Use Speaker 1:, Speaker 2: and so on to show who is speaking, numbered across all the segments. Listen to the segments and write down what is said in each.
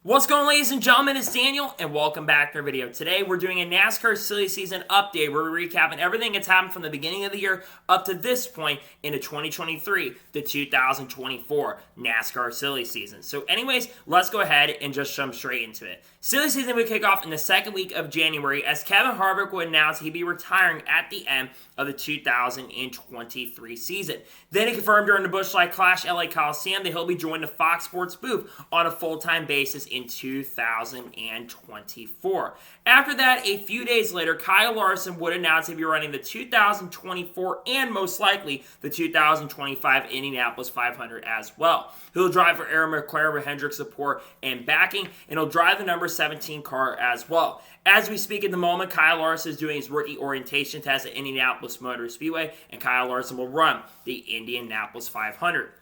Speaker 1: What's going on, ladies and gentlemen? It's Daniel, and welcome back to our video. Today, we're doing a NASCAR silly season update where we're recapping everything that's happened from the beginning of the year up to this point into 2023, the 2024 NASCAR silly season. So anyways, let's go ahead and just jump straight into it. Silly season will kick off in the second week of January as Kevin Harvick would announce he'd be retiring at the end of the 2023 season. Then he confirmed during the Busch Light Clash LA Coliseum that he'll be joining the Fox Sports booth on a full-time basis in 2024. After that, a few days later, Kyle Larson would announce he'd be running the 2024 and most likely the 2025 Indianapolis 500 as well. He'll drive for Aaron McLaren with Hendrick's support and backing, and he'll drive the number 17 car as well. As we speak at the moment, Kyle Larson is doing his rookie orientation test at Indianapolis Motor Speedway, and Kyle Larson will run the Indianapolis 500.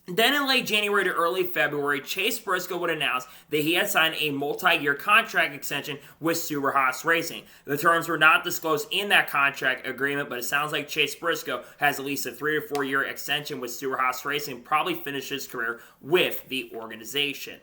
Speaker 1: Then in late January to early February, Chase Briscoe would announce that he had signed a multi-year contract extension with Stewart-Haas Racing. The terms were not disclosed in that contract agreement, but it sounds like Chase Briscoe has at least a 3 to 4 year extension with Stewart-Haas Racing, probably finish his career with the organization.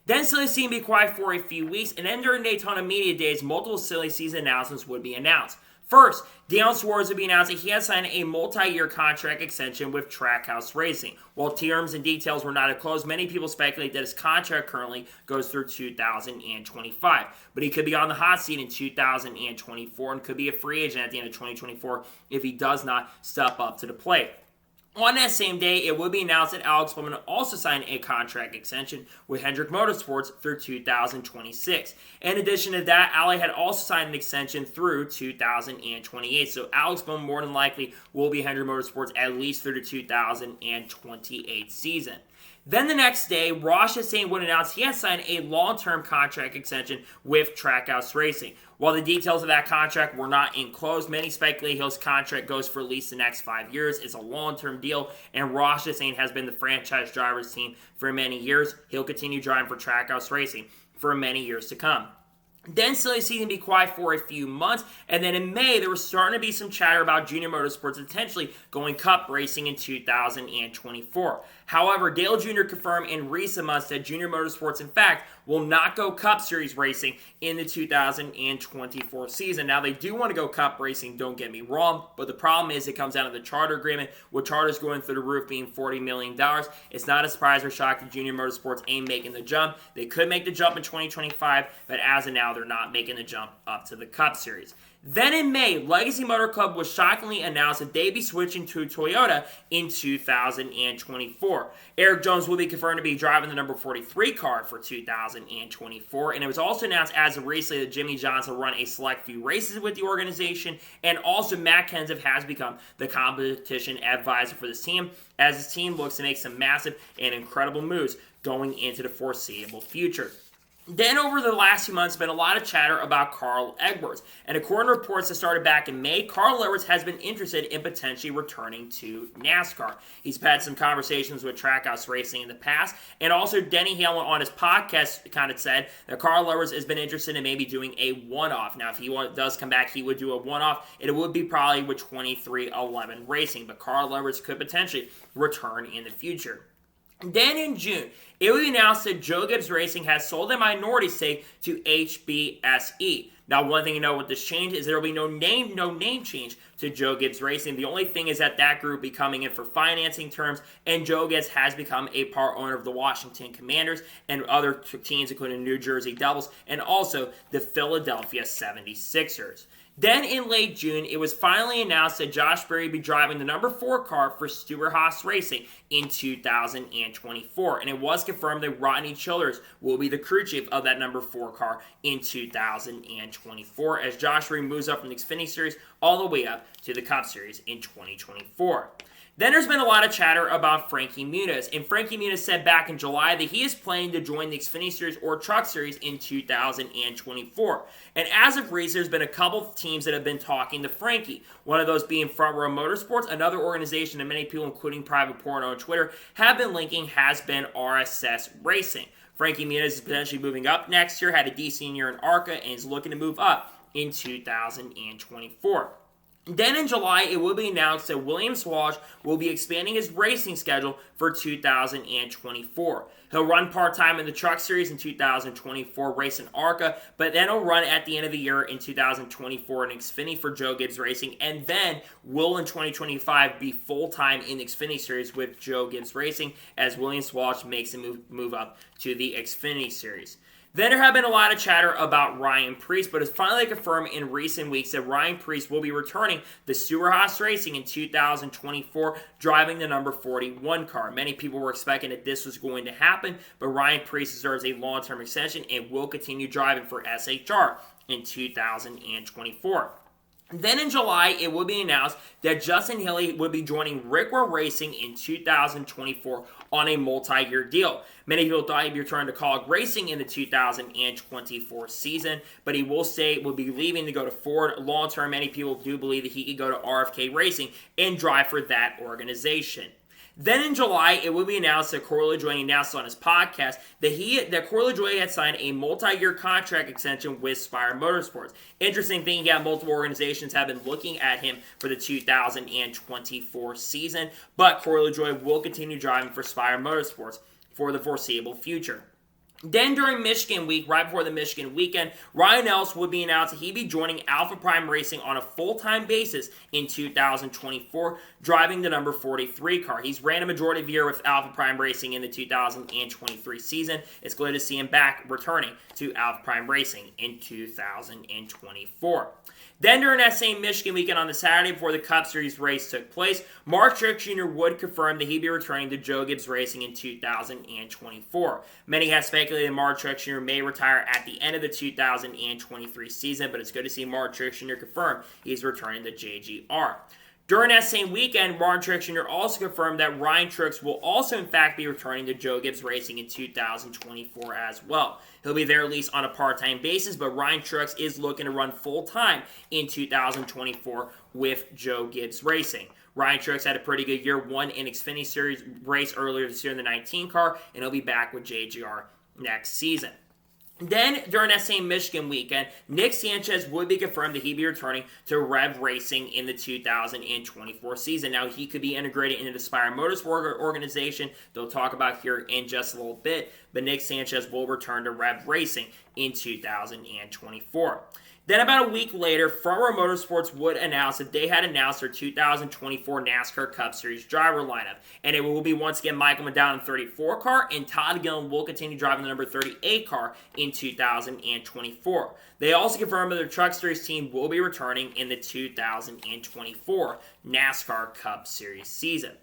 Speaker 1: Then silly season be quiet for a few weeks, and then during Daytona Media Days, multiple silly season announcements would be announced. First, Dale Swartz would be announcing he had signed a multi-year contract extension with Trackhouse Racing. While terms and details were not disclosed, many people speculate that his contract currently goes through 2025. But he could be on the hot seat in 2024 and could be a free agent at the end of 2024 if he does not step up to the plate. On that same day, it would be announced that Alex Bowman also signed a contract extension with Hendrick Motorsports through 2026. In addition to that, Ali had also signed an extension through 2028. So Alex Bowman more than likely will be Hendrick Motorsports at least through the 2028 season. Then the next day, Ross Chastain would announce he has signed a long-term contract extension with Trackhouse Racing. While the details of that contract were not enclosed, many speculate his contract goes for at least the next 5 years. It's a long-term deal, and Ross Chastain has been the franchise driver's team for many years. He'll continue driving for Trackhouse Racing for many years to come. Then silly season be quiet for a few months, and then in May there was starting to be some chatter about Junior Motorsports potentially going Cup racing in 2024. However, Dale Jr. confirmed in recent months that Junior Motorsports, in fact, will not go Cup Series racing in the 2024 season. Now, they do want to go Cup racing, don't get me wrong, but the problem is it comes down to the charter agreement, with charters going through the roof being $40 million. It's not a surprise or shock that Junior Motorsports ain't making the jump. They could make the jump in 2025, but as of now, they're not making the jump up to the Cup Series. Then in May, Legacy Motor Club was shockingly announced that they'd be switching to Toyota in 2024. Eric Jones will be confirmed to be driving the number 43 car for 2024, and it was also announced as of recently that Jimmy Johnson will run a select few races with the organization, and also Matt Kenseth has become the competition advisor for this team, as his team looks to make some massive and incredible moves going into the foreseeable future. Then over the last few months, there's been a lot of chatter about Carl Edwards. And according to reports that started back in May, Carl Edwards has been interested in potentially returning to NASCAR. He's had some conversations with Trackhouse Racing in the past. And also Denny Hamlin on his podcast kind of said that Carl Edwards has been interested in maybe doing a one-off. Now, if he does come back, he would do a one-off. It would be probably with 2311 Racing. But Carl Edwards could potentially return in the future. Then in June, it was announced that Joe Gibbs Racing has sold a minority stake to HBSE. Now, one thing you know with this change is there will be no name change to Joe Gibbs Racing. The only thing is that group will be coming in for financing terms, and Joe Gibbs has become a part owner of the Washington Commanders and other teams, including New Jersey Devils and also the Philadelphia 76ers. Then in late June, it was finally announced that Josh Berry would be driving the number 4 car for Stewart-Haas Racing in 2024. And it was confirmed that Rodney Childers will be the crew chief of that number 4 car in 2024 as Josh Berry moves up from the Xfinity Series all the way up to the Cup Series in 2024. Then there's been a lot of chatter about Frankie Muniz, and Frankie Muniz said back in July that he is planning to join the Xfinity Series or Truck Series in 2024. And as of recent, there's been a couple of teams that have been talking to Frankie. One of those being Front Row Motorsports, another organization that many people, including Private Porno on Twitter, have been linking has been RSS Racing. Frankie Muniz is potentially moving up next year, had a decent year in ARCA, and is looking to move up in 2024. Then in July, it will be announced that William Swash will be expanding his racing schedule for 2024. He'll run part-time in the Truck Series in 2024, racing ARCA, but then he'll run at the end of the year in 2024 in Xfinity for Joe Gibbs Racing, and then will in 2025 be full-time in the Xfinity Series with Joe Gibbs Racing as William Swash makes a move up to the Xfinity Series. Then there have been a lot of chatter about Ryan Preece, but it's finally confirmed in recent weeks that Ryan Preece will be returning to Stewart-Haas Racing in 2024, driving the number 41 car. Many people were expecting that this was going to happen, but Ryan Preece deserves a long-term extension and will continue driving for SHR in 2024. Then in July, it will be announced that Justin Hailie will be joining Rickwell Racing in 2024 on a multi-year deal. Many people thought he'd be returning to College Racing in the 2024 season, but he will be leaving to go to Ford long-term. Many people do believe that he could go to RFK Racing and drive for that organization. Then in July, it will be announced that Corey LaJoie announced on his podcast that Corey LaJoie had signed a multi-year contract extension with Spire Motorsports. Interesting thing, multiple organizations have been looking at him for the 2024 season, but Corey LaJoie will continue driving for Spire Motorsports for the foreseeable future. Then during Michigan week, right before the Michigan weekend, Ryan Ellis would be announced that he'd be joining Alpha Prime Racing on a full-time basis in 2024, driving the number 43 car. He's ran a majority of the year with Alpha Prime Racing in the 2023 season. It's good to see him back returning to Alpha Prime Racing in 2024. Then during that same Michigan weekend on the Saturday before the Cup Series race took place, Mark Truex Jr. would confirm that he'd be returning to Joe Gibbs Racing in 2024. Many have speculated that Mark Truex Jr. may retire at the end of the 2023 season, but it's good to see Mark Truex Jr. confirm he's returning to JGR. During that same weekend, Martin Truex Jr. also confirmed that Ryan Truex will also in fact be returning to Joe Gibbs Racing in 2024 as well. He'll be there at least on a part-time basis, but Ryan Truex is looking to run full-time in 2024 with Joe Gibbs Racing. Ryan Truex had a pretty good year, won an Xfinity Series race earlier this year in the 19 car, and he'll be back with JGR next season. Then, during that same Michigan weekend, Nick Sanchez would be confirmed that he'd be returning to Rev Racing in the 2024 season. Now, he could be integrated into the Spire Motorsport organization. They'll talk about here in just a little bit, but Nick Sanchez will return to Rev Racing in 2024. Then about a week later, Front Row Motorsports would announce that they had announced their 2024 NASCAR Cup Series driver lineup. And it will be once again Michael McDowell in the 34 car, and Todd Gillen will continue driving the number 38 car in 2024. They also confirmed that their Truck Series team will be returning in the 2024 NASCAR Cup Series season.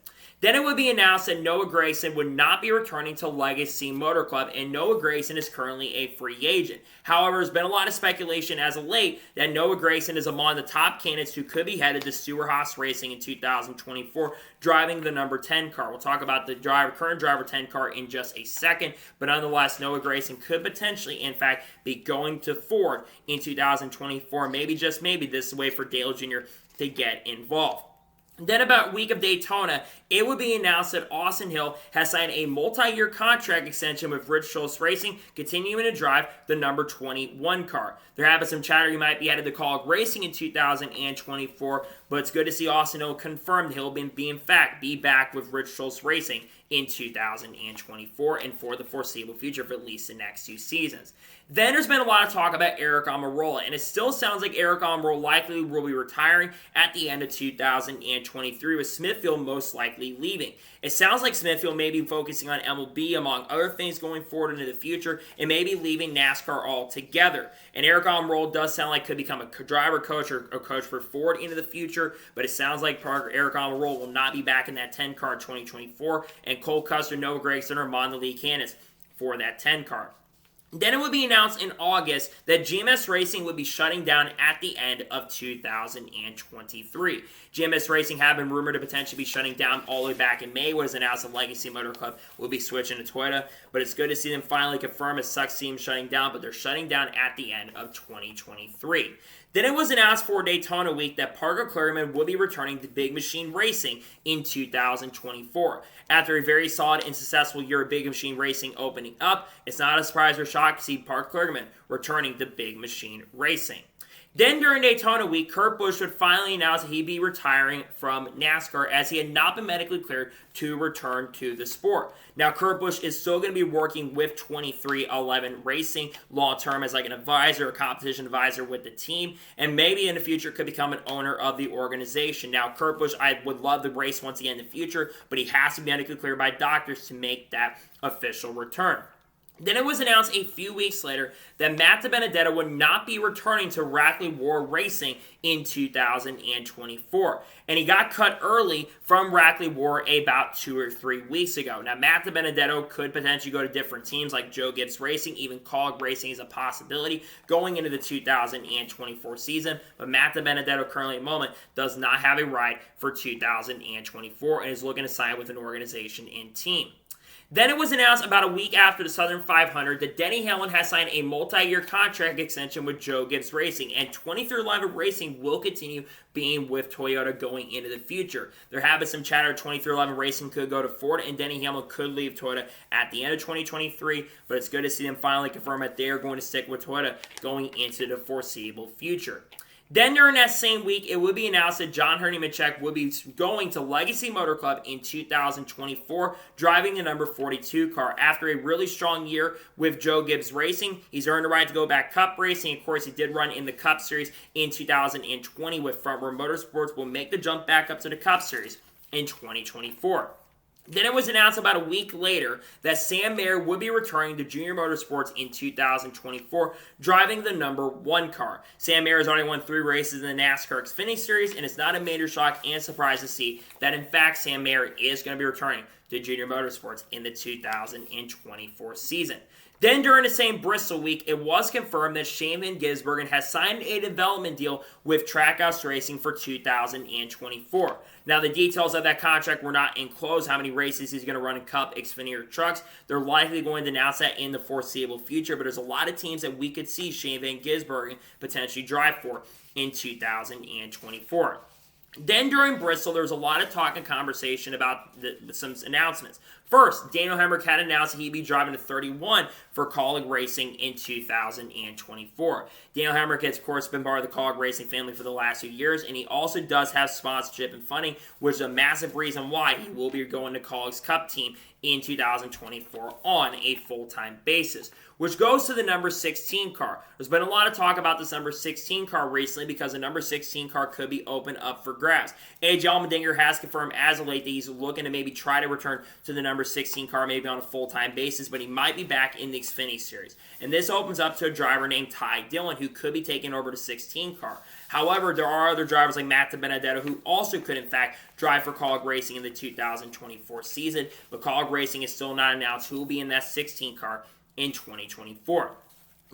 Speaker 1: Then it would be announced that Noah Gragson would not be returning to Legacy Motor Club, and Noah Gragson is currently a free agent. However, there's been a lot of speculation as of late that Noah Gragson is among the top candidates who could be headed to Stewart-Haas Racing in 2024, driving the number 10 car. We'll talk about the current driver 10 car in just a second, but nonetheless, Noah Gragson could potentially, in fact, be going to Ford in 2024. Maybe, just maybe, this is a way for Dale Jr. to get involved. Then about week of Daytona, it would be announced that Austin Hill has signed a multi-year contract extension with Rich Schultz Racing, continuing to drive the number 21 car. There have been some chatter he might be headed to College Racing in 2024, but it's good to see Austin Hill confirm that he'll be back with Rich Schultz Racing in 2024 and for the foreseeable future for at least the next 2 seasons. Then there's been a lot of talk about Aric Almirola, and it still sounds like Aric Almirola likely will be retiring at the end of 2023, with Smithfield most likely leaving. It sounds like Smithfield may be focusing on MLB among other things going forward into the future, and maybe leaving NASCAR altogether. And Aric Almirola does sound like could become a driver coach or a coach for Ford into the future, but it sounds like Aric Almirola will not be back in that 10 car in 2024, and Cole Custer and Noah Gragson are among the lead candidates for that 10 car. Then it would be announced in August that GMS Racing would be shutting down at the end of 2023. GMS Racing had been rumored to potentially be shutting down all the way back in May. What is announced that Legacy Motor Club will be switching to Toyota, but it's good to see them finally confirm. It sucks to see them shutting down, but they're shutting down at the end of 2023. Then it was announced for Daytona week that Parker Kligerman would be returning to Big Machine Racing in 2024. After a very solid and successful year of Big Machine Racing opening up, it's not a surprise or shock to see Parker Kligerman returning to Big Machine Racing. Then during Daytona week, Kurt Busch would finally announce that he'd be retiring from NASCAR as he had not been medically cleared to return to the sport. Now, Kurt Busch is still going to be working with 23XI Racing long-term as like an advisor, a competition advisor with the team, and maybe in the future could become an owner of the organization. Now, Kurt Busch, I would love to race once again in the future, but he has to be medically cleared by doctors to make that official return. Then it was announced a few weeks later that Matt DiBenedetto would not be returning to Rackley War Racing in 2024. And he got cut early from Rackley War about 2 or 3 weeks ago. Now, Matt DiBenedetto could potentially go to different teams like Joe Gibbs Racing, even COG Racing is a possibility going into the 2024 season. But Matt DiBenedetto currently at the moment does not have a ride for 2024 and is looking to sign with an organization and team. Then it was announced about a week after the Southern 500 that Denny Hamlin has signed a multi-year contract extension with Joe Gibbs Racing, and 23XI Racing will continue being with Toyota going into the future. There have been some chatter 23XI Racing could go to Ford, and Denny Hamlin could leave Toyota at the end of 2023, but it's good to see them finally confirm that they are going to stick with Toyota going into the foreseeable future. Then during that same week, it would be announced that John Herne Nemechek would be going to Legacy Motor Club in 2024, driving the number 42 car. After a really strong year with Joe Gibbs Racing, he's earned the right to go back Cup racing. Of course, he did run in the Cup Series in 2020 with Front Row Motorsports. Will make the jump back up to the Cup Series in 2024. Then it was announced about a week later that Sam Mayer would be returning to Junior Motorsports in 2024, driving the number 1 car. Sam Mayer has already won 3 races in the NASCAR Xfinity Series, and it's not a major shock and surprise to see that, in fact, Sam Mayer is going to be returning to Junior Motorsports in the 2024 season. Then during the same Bristol week, it was confirmed that Shane Van Gisbergen has signed a development deal with Trackhouse Racing for 2024. Now, the details of that contract were not enclosed, how many races he's going to run in Cup, Xfinity, or Trucks. They're likely going to announce that in the foreseeable future, but there's a lot of teams that we could see Shane Van Gisbergen potentially drive for in 2024. Then during Bristol, there was a lot of talk and conversation about some announcements. First, Daniel Hemrick had announced that he'd be driving to 31 for COG Racing in 2024. Daniel Hemrick has, of course, been part of the COG Racing family for the last few years, and he also does have sponsorship and funding, which is a massive reason why he will be going to COG's Cup team in 2024 on a full-time basis, which goes to the number 16 car. There's been a lot of talk about this number 16 car recently because the number 16 car could be open up for grabs. AJ Allmendinger has confirmed as of late that he's looking to maybe try to return to the number 16 car maybe on a full-time basis, but he might be back in the Xfinity Series. And this opens up to a driver named Ty Dillon who could be taking over the 16 car. However, there are other drivers like Matt DiBenedetto who also could, in fact, drive for COG Racing in the 2024 season, but COG Racing is still not announced who will be in that 16 car in 2024.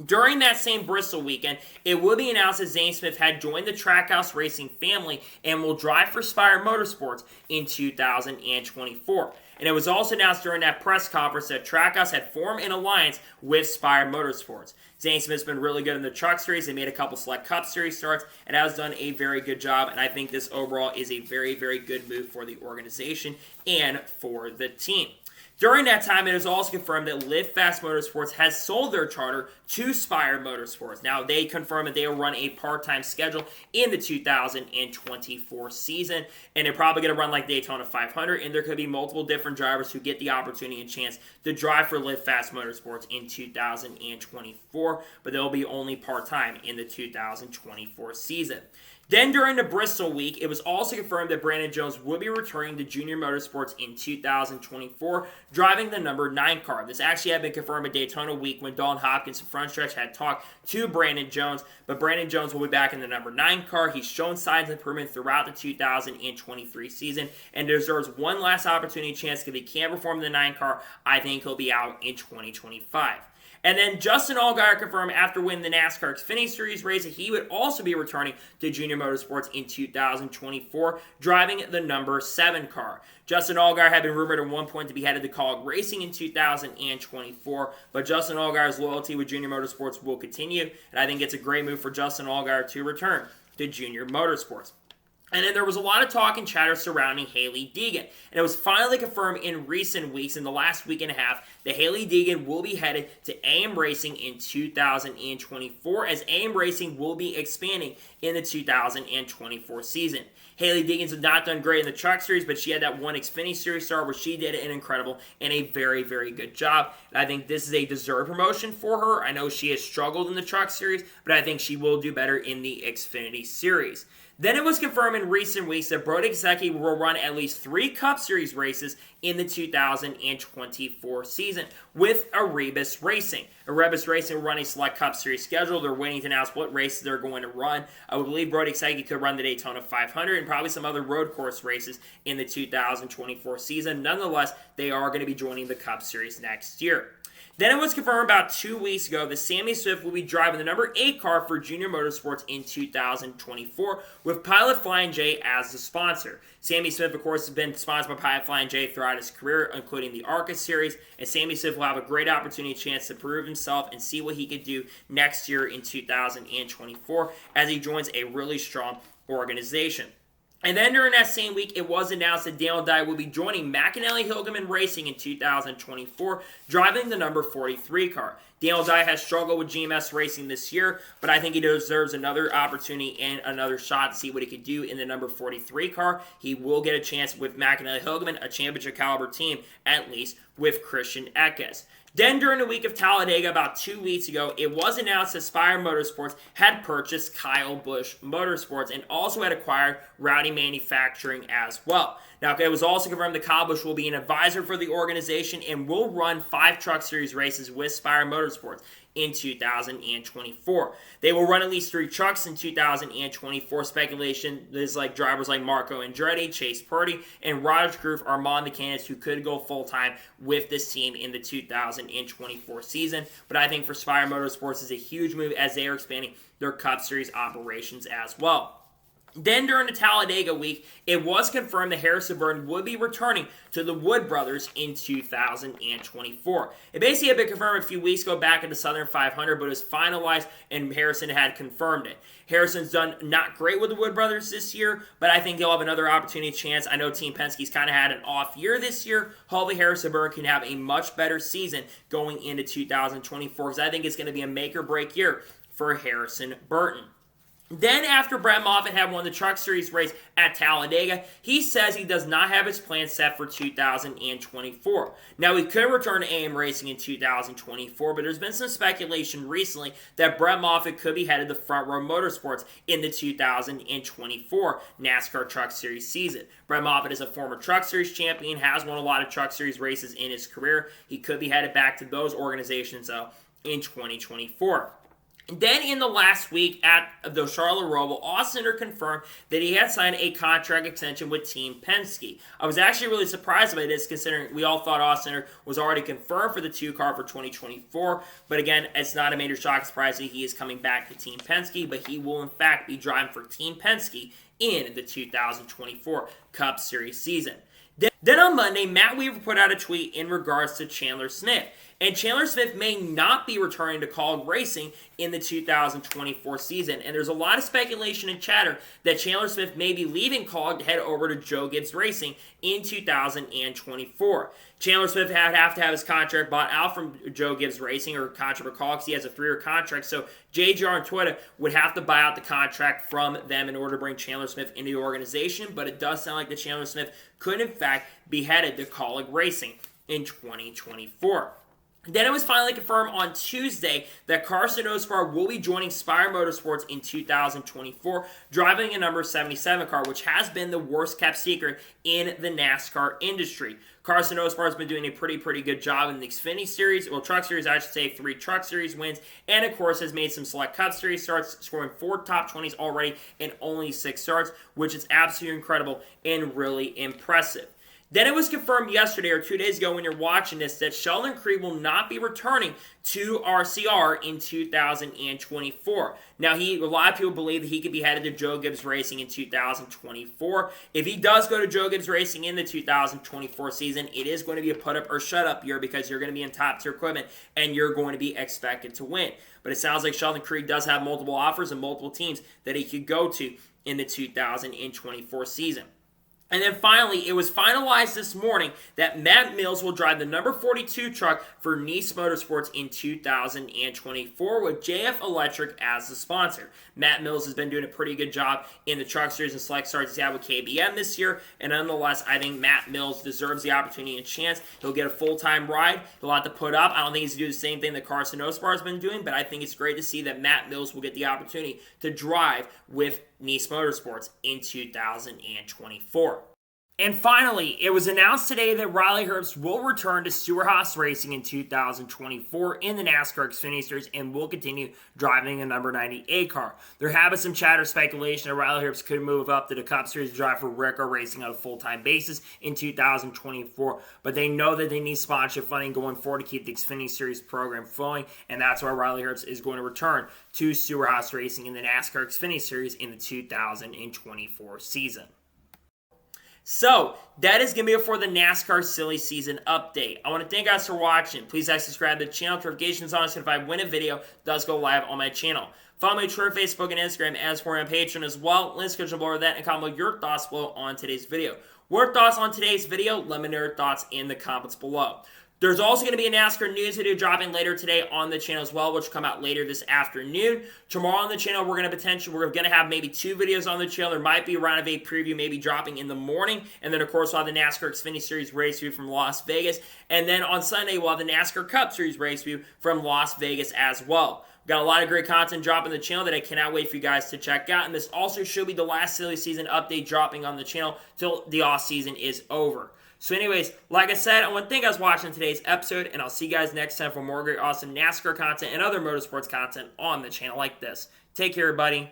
Speaker 1: During that same Bristol weekend, it will be announced that Zane Smith had joined the Trackhouse Racing family and will drive for Spire Motorsports in 2024. And it was also announced during that press conference that Trackhouse had formed an alliance with Spire Motorsports. Zane Smith's been really good in the Truck Series. They made a couple Select Cup Series starts and has done a very good job. And I think this overall is a very, very good move for the organization and for the team. During that time, it is also confirmed that Live Fast Motorsports has sold their charter to Spire Motorsports. Now, they confirmed that they will run a part-time schedule in the 2024 season, and they're probably going to run like Daytona 500, and there could be multiple different drivers who get the opportunity and chance to drive for Live Fast Motorsports in 2024, but they'll be only part-time in the 2024 season. Then during the Bristol week, it was also confirmed that Brandon Jones would be returning to Junior Motorsports in 2024, driving the number 9 car. This actually had been confirmed at Daytona week when Dalton Hopkins and Front Stretch had talked to Brandon Jones, but Brandon Jones will be back in the number 9 car. He's shown signs of improvement throughout the 2023 season and deserves one last opportunity chance. If he can't perform in the 9 car, I think he'll be out in 2025. And then Justin Allgaier confirmed after winning the NASCAR Xfinity Series race that he would also be returning to Junior Motorsports in 2024, driving the number 7 car. Justin Allgaier had been rumored at one point to be headed to COG Racing in 2024, but Justin Allgaier's loyalty with Junior Motorsports will continue, and I think it's a great move for Justin Allgaier to return to Junior Motorsports. And then there was a lot of talk and chatter surrounding Hailie Deegan. And it was finally confirmed in recent weeks, in the last week and a half, that Hailie Deegan will be headed to AM Racing in 2024, as AM Racing will be expanding in the 2024 season. Hailie Deegan's not done great in the Truck Series, but she had that one Xfinity Series start where she did an incredible and a very, very good job. And I think this is a deserved promotion for her. I know she has struggled in the Truck Series, but I think she will do better in the Xfinity Series. Then it was confirmed in recent weeks that Brody Kosecki will run at least 3 Cup Series races in the 2024 season with Erebus Racing. Erebus Racing will run a select Cup Series schedule. They're waiting to announce what races they're going to run. I would believe Brody Kosecki could run the Daytona 500 and probably some other road course races in the 2024 season. Nonetheless, they are going to be joining the Cup Series next year. Then it was confirmed about 2 weeks ago that Sammy Swift will be driving the number 8 car for Junior Motorsports in 2024 with Pilot Flying J as the sponsor. Sammy Swift, of course, has been sponsored by Pilot Flying J throughout his career, including the ARCA Series, and Sammy Swift will have a great opportunity, chance to prove himself and see what he could do next year in 2024 as he joins a really strong organization. And then during that same week, it was announced that Daniel Dye will be joining McAnally-Hilgeman Racing in 2024, driving the number 43 car. Daniel Dye has struggled with GMS Racing this year, but I think he deserves another opportunity and another shot to see what he could do in the number 43 car. He will get a chance with McAnally-Hilgeman, a championship caliber team, at least with Christian Eckes. Then during the week of Talladega, about 2 weeks ago, it was announced that Spire Motorsports had purchased Kyle Busch Motorsports and also had acquired Rowdy Manufacturing as well. Now, it was also confirmed that Kyle Busch will be an advisor for the organization and will run 5 Truck Series races with Spire Motorsports in 2024. They will run at least 3 trucks in 2024. Speculation is like drivers like Marco Andretti, Chase Purdy, and Roger Groove are among the candidates who could go full-time with this team in the 2024 season. But I think for Spire Motorsports is a huge move as they are expanding their Cup Series operations as well. Then during the Talladega week, it was confirmed that Harrison Burton would be returning to the Wood Brothers in 2024. It basically had been confirmed a few weeks ago back at the Southern 500, but it was finalized and Harrison had confirmed it. Harrison's done not great with the Wood Brothers this year, but I think he'll have another opportunity chance. I know Team Penske's kind of had an off year this year. Hopefully Harrison Burton can have a much better season going into 2024 because I think it's going to be a make or break year for Harrison Burton. Then after Brett Moffitt had won the Truck Series race at Talladega, he says he does not have his plan set for 2024. Now, he could return to AM Racing in 2024, but there's been some speculation recently that Brett Moffitt could be headed to Front Row Motorsports in the 2024 NASCAR Truck Series season. Brett Moffitt is a former Truck Series champion, has won a lot of Truck Series races in his career. He could be headed back to those organizations, though, in 2024. Then in the last week at the Charlotte Roval, Ossinger confirmed that he had signed a contract extension with Team Penske. I was actually really surprised by this considering we all thought Ossinger was already confirmed for the 2 car for 2024. But again, it's not a major shock surprise that he is coming back to Team Penske, but he will in fact be driving for Team Penske in the 2024 Cup Series season. Then on Monday, Matt Weaver put out a tweet in regards to Chandler Smith. And Chandler Smith may not be returning to Kaulig Racing in the 2024 season. And there's a lot of speculation and chatter that Chandler Smith may be leaving Kaulig to head over to Joe Gibbs Racing in 2024. Chandler Smith would have to have his contract bought out from Joe Gibbs Racing or contract with Kaulig because he has a 3-year contract. So JGR and Toyota would have to buy out the contract from them in order to bring Chandler Smith into the organization. But it does sound like that Chandler Smith could in fact be headed to Kaulig Racing in 2024. Then it was finally confirmed on Tuesday that Carson Ospar will be joining Spire Motorsports in 2024, driving a number 77 car, which has been the worst kept secret in the NASCAR industry. Carson Ospar has been doing a pretty good job in the Xfinity Series, Truck Series, I should say, 3 Truck Series wins, and of course has made some select Cup Series starts, scoring 4 top 20s already in only 6 starts, which is absolutely incredible and really impressive. Then it was confirmed yesterday or 2 days ago when you're watching this that Sheldon Creed will not be returning to RCR in 2024. Now, a lot of people believe that he could be headed to Joe Gibbs Racing in 2024. If he does go to Joe Gibbs Racing in the 2024 season, it is going to be a put up or shut up year because you're going to be in top tier equipment and you're going to be expected to win. But it sounds like Sheldon Creed does have multiple offers and multiple teams that he could go to in the 2024 season. And then finally, it was finalized this morning that Matt Mills will drive the number 42 truck for Nice Motorsports in 2024 with JF Electric as the sponsor. Matt Mills has been doing a pretty good job in the Truck Series and Select Starts he's had with KBM this year, and nonetheless, I think Matt Mills deserves the opportunity and chance. He'll get a full-time ride. He'll have to put up. I don't think he's going to do the same thing that Carson Ospar has been doing, but I think it's great to see that Matt Mills will get the opportunity to drive with Nice Motorsports in 2024. And finally, it was announced today that Riley Herbst will return to Stewart-Haas Racing in 2024 in the NASCAR Xfinity Series and will continue driving a number 98 car. There have been some chatter speculation that Riley Herbst could move up to the Cup Series to drive for Ricker Racing on a full-time basis in 2024, but they know that they need sponsorship funding going forward to keep the Xfinity Series program flowing, and that's why Riley Herbst is going to return to Stewart-Haas Racing in the NASCAR Xfinity Series in the 2024 season. So, that is going to be it for the NASCAR Silly Season update. I want to thank you guys for watching. Please subscribe to the channel. Notifications on so if I win a video, it does go live on my channel. Follow me on Twitter, Facebook, and Instagram as for my Patreon as well. Links go below that and comment your thoughts below on today's video. What are thoughts on today's video? Let me know your thoughts in the comments below. There's also going to be a NASCAR news video dropping later today on the channel as well, which will come out later this afternoon. Tomorrow on the channel, we're going to have maybe 2 videos on the channel. There might be a round of 8 preview maybe dropping in the morning. And then, of course, we'll have the NASCAR Xfinity Series race view from Las Vegas. And then on Sunday, we'll have the NASCAR Cup Series race view from Las Vegas as well. We've got a lot of great content dropping on the channel that I cannot wait for you guys to check out. And this also should be the last Silly Season update dropping on the channel till the off season is over. So anyways, like I said, I want to thank you guys for watching today's episode, and I'll see you guys next time for more great, awesome NASCAR content and other motorsports content on the channel like this. Take care, everybody.